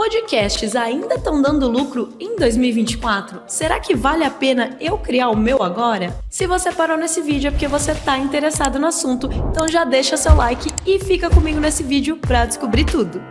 Podcasts ainda estão dando lucro em 2024? Será que vale a pena eu criar o meu agora? Se você parou nesse vídeo é porque você está interessado no assunto, então já deixa seu like e fica comigo nesse vídeo para descobrir tudo.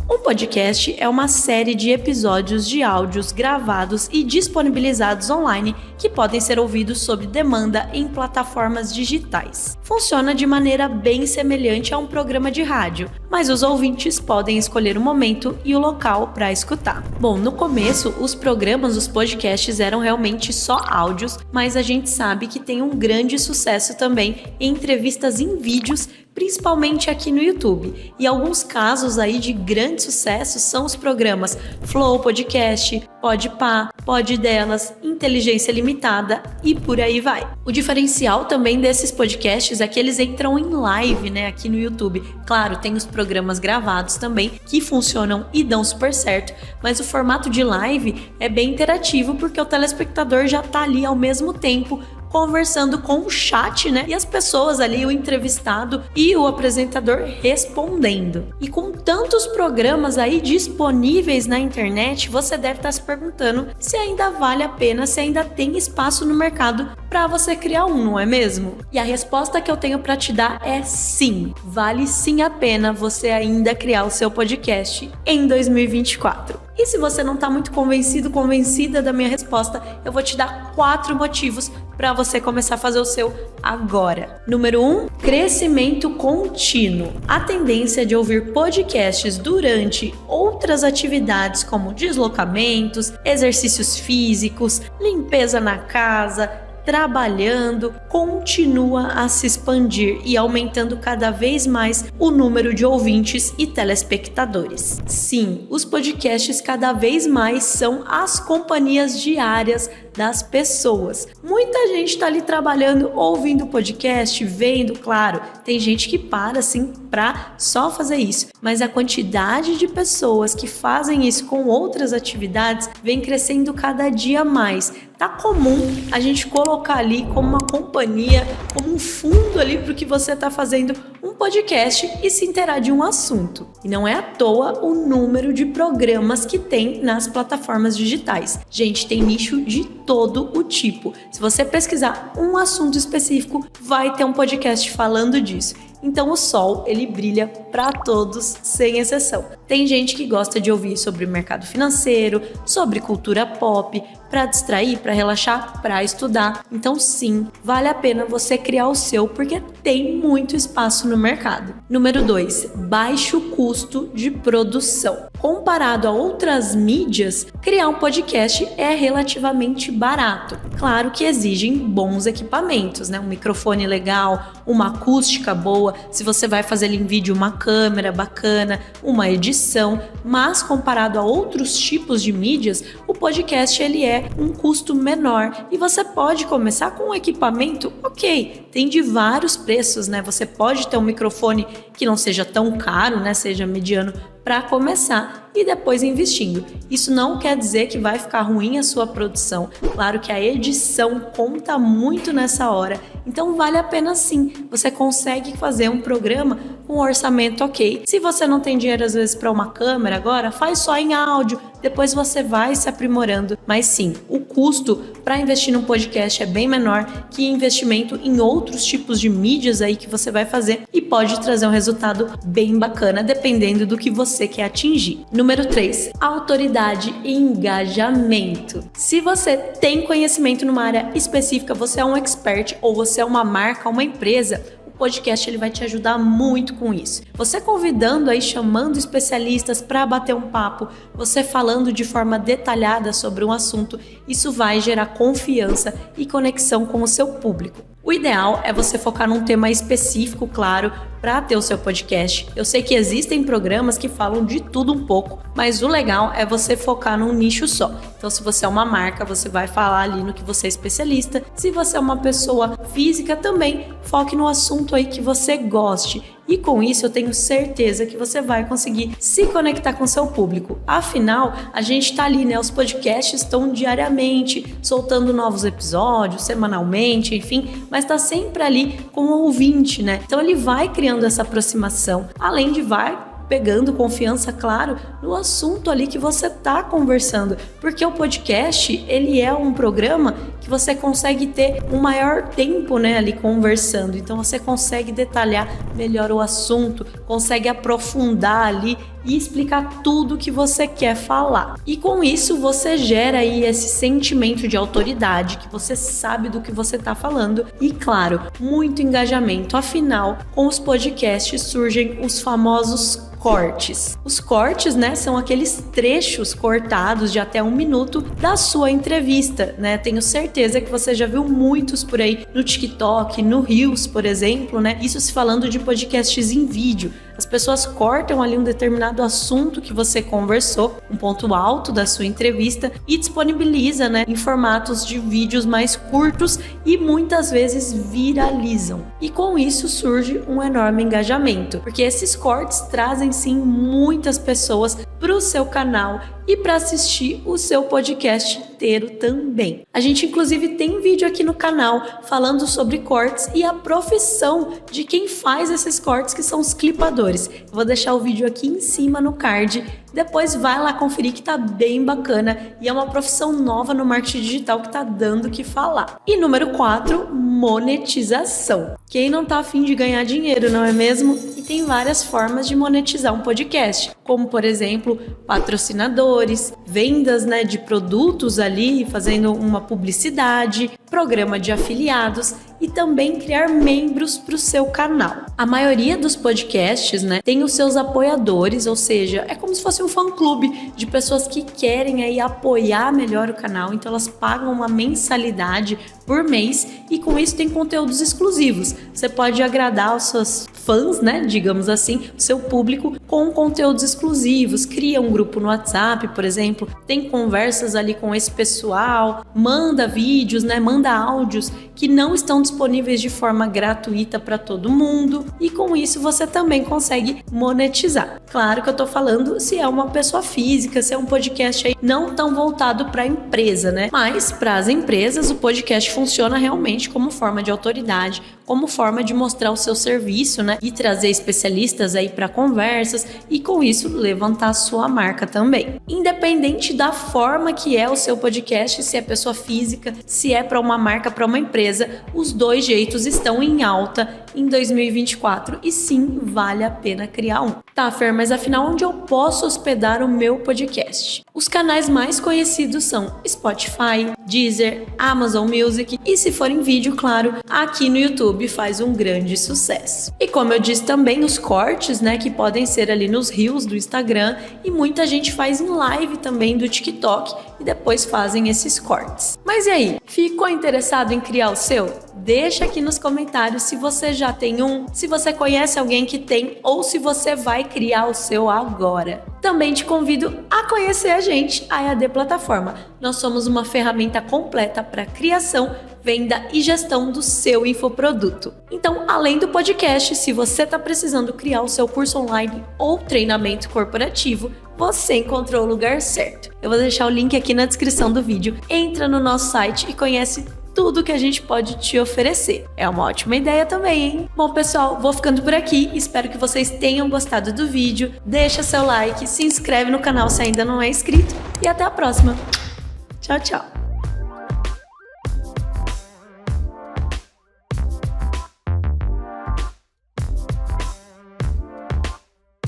Um podcast é uma série de episódios de áudios gravados e disponibilizados online que podem ser ouvidos sob demanda em plataformas digitais. Funciona de maneira bem semelhante a um programa de rádio, mas os ouvintes podem escolher o momento e o local para escutar. Bom, no começo, os podcasts eram realmente só áudios, mas a gente sabe que tem um grande sucesso também em entrevistas em vídeos, principalmente aqui no YouTube. E alguns casos aí de grande sucesso são os programas Flow Podcast, Podpah, Poddelas, Inteligência Limitada e por aí vai. O diferencial também desses podcasts é que eles entram em live, aqui no YouTube. Claro, tem os programas gravados também que funcionam e dão super certo, mas o formato de live é bem interativo porque o telespectador já tá ali ao mesmo tempo conversando com o chat, e as pessoas ali, o entrevistado e o apresentador respondendo. E com tantos programas aí disponíveis na internet, você deve estar se perguntando se ainda vale a pena, se ainda tem espaço no mercado para você criar um, não é mesmo? E a resposta que eu tenho para te dar é sim, vale sim a pena você ainda criar o seu podcast em 2024. E se você não está muito convencida da minha resposta, eu vou te dar 4 motivos para você começar a fazer o seu agora. Número 1, crescimento contínuo. A tendência de ouvir podcasts durante outras atividades como deslocamentos, exercícios físicos, limpeza na casa, trabalhando, continua a se expandir e aumentando cada vez mais o número de ouvintes e telespectadores. Sim, os podcasts cada vez mais são as companhias diárias das pessoas. Muita gente está ali trabalhando, ouvindo podcast, vendo, claro, tem gente que para assim para só fazer isso, mas a quantidade de pessoas que fazem isso com outras atividades vem crescendo cada dia mais. Tá comum a gente colocar ali como uma companhia, como um fundo ali para o que você está fazendo um podcast e se inteirar de um assunto. E não é à toa o número de programas que tem nas plataformas digitais. Gente, tem nicho de todo o tipo. Se você pesquisar um assunto específico, vai ter um podcast falando disso. Então o sol, ele brilha para todos, sem exceção. Tem gente que gosta de ouvir sobre mercado financeiro, sobre cultura pop, para distrair, para relaxar, para estudar. Então sim, vale a pena você criar o seu, porque tem muito espaço no mercado. Número 2, baixo custo de produção. Comparado a outras mídias, criar um podcast é relativamente barato. Claro que exigem bons equipamentos, um microfone legal, uma acústica boa, se você vai fazer em vídeo, uma câmera bacana, uma edição, mas comparado a outros tipos de mídias, o podcast ele é um custo menor e você pode começar com um equipamento, ok, tem de vários preços, você pode ter um microfone que não seja tão caro, seja mediano para começar e depois investindo. Isso não quer dizer que vai ficar ruim a sua produção. Claro que a edição conta muito nessa hora, então vale a pena sim. Você consegue fazer um programa com um orçamento ok. Se você não tem dinheiro às vezes para uma câmera agora, faz só em áudio, depois você vai se aprimorando. Mas sim, o custo para investir num podcast é bem menor que investimento em outros tipos de mídias aí que você vai fazer e pode trazer um resultado bem bacana dependendo do que você quer atingir. Número 3, autoridade e engajamento. Se você tem conhecimento numa área específica, você é um expert ou você é uma marca, uma empresa, o podcast ele vai te ajudar muito com isso. Você convidando aí, chamando especialistas para bater um papo, você falando de forma detalhada sobre um assunto, isso vai gerar confiança e conexão com o seu público. O ideal é você focar num tema específico, claro, para ter o seu podcast. Eu sei que existem programas que falam de tudo um pouco, mas o legal é você focar num nicho só. Então, se você é uma marca, você vai falar ali no que você é especialista. Se você é uma pessoa física, também foque no assunto aí que você goste. E com isso eu tenho certeza que você vai conseguir se conectar com seu público. Afinal, a gente tá ali, Os podcasts estão diariamente soltando novos episódios, semanalmente, enfim, mas tá sempre ali com o ouvinte, Então ele vai criar criando essa aproximação, além de pegando confiança, claro, no assunto ali que você está conversando, porque o podcast, ele é um programa que você consegue ter um maior tempo, né, ali conversando, então você consegue detalhar melhor o assunto, consegue aprofundar ali e explicar tudo que você quer falar. E com isso você gera aí esse sentimento de autoridade, que você sabe do que você está falando e, claro, muito engajamento. Afinal, com os podcasts surgem os famosos cortes. Os cortes, né, são aqueles trechos cortados de até 1 minuto da sua entrevista, né? Tenho certeza que você já viu muitos por aí no TikTok, no Reels, por exemplo, né? Isso se falando de podcasts em vídeo. As pessoas cortam ali um determinado assunto que você conversou, um ponto alto da sua entrevista e disponibiliza, né, em formatos de vídeos mais curtos e muitas vezes viralizam. E com isso surge um enorme engajamento, porque esses cortes trazem sim muitas pessoas para o seu canal e para assistir o seu podcast inteiro também. A gente inclusive tem vídeo aqui no canal falando sobre cortes e a profissão de quem faz esses cortes, que são os clipadores. Eu vou deixar o vídeo aqui em cima no card, depois vai lá conferir que tá bem bacana e é uma profissão nova no marketing digital que tá dando o que falar. E número 4, monetização. Quem não tá afim de ganhar dinheiro, não é mesmo? E tem várias formas de monetizar um podcast, como por exemplo, patrocinadores, vendas, né, de produtos ali, fazendo uma publicidade, programa de afiliados e também criar membros para o seu canal. A maioria dos podcasts, né, tem os seus apoiadores, ou seja, é como se fosse um fã-clube de pessoas que querem aí apoiar melhor o canal, então elas pagam uma mensalidade por mês e com isso tem conteúdos exclusivos. Você pode agradar os seus fãs, né, digamos assim, o seu público com conteúdos exclusivos, cria um grupo no WhatsApp, por exemplo, tem conversas ali com esse pessoal, manda vídeos, né, manda áudios que não estão disponíveis de forma gratuita para todo mundo e com isso você também consegue monetizar. Claro que eu tô falando se é uma pessoa física, se é um podcast aí não tão voltado para a empresa, né? Mas para as empresas o podcast funciona realmente como forma de autoridade, como forma de mostrar o seu serviço, né? E trazer especialistas aí para conversas e com isso levantar a sua marca também. Independente da forma que é o seu podcast, se é pessoa física, se é para uma marca, para uma empresa, os dois jeitos estão em alta em 2024 e sim, vale a pena criar um. Tá, Fer, mas afinal onde eu posso hospedar o meu podcast? Os canais mais conhecidos são Spotify, Deezer, Amazon Music e se for em vídeo, claro, aqui no YouTube faz um grande sucesso. E como eu disse também, os cortes, né, que podem ser ali nos Reels do Instagram e muita gente faz em live também do TikTok e depois fazem esses cortes. Mas e aí, ficou interessado em criar o seu? Deixa aqui nos comentários se você já tem um, se você conhece alguém que tem ou se você vai criar o seu agora. Também te convido a conhecer a gente, a EAD Plataforma. Nós somos uma ferramenta completa para criação, venda e gestão do seu infoproduto. Então, além do podcast, se você está precisando criar o seu curso online ou treinamento corporativo, você encontrou o lugar certo. Eu vou deixar o link aqui na descrição do vídeo. Entra no nosso site e conhece tudo que a gente pode te oferecer. É uma ótima ideia também, hein? Bom, pessoal, vou ficando por aqui. Espero que vocês tenham gostado do vídeo. Deixa seu like, se inscreve no canal se ainda não é inscrito e até a próxima. Tchau, tchau.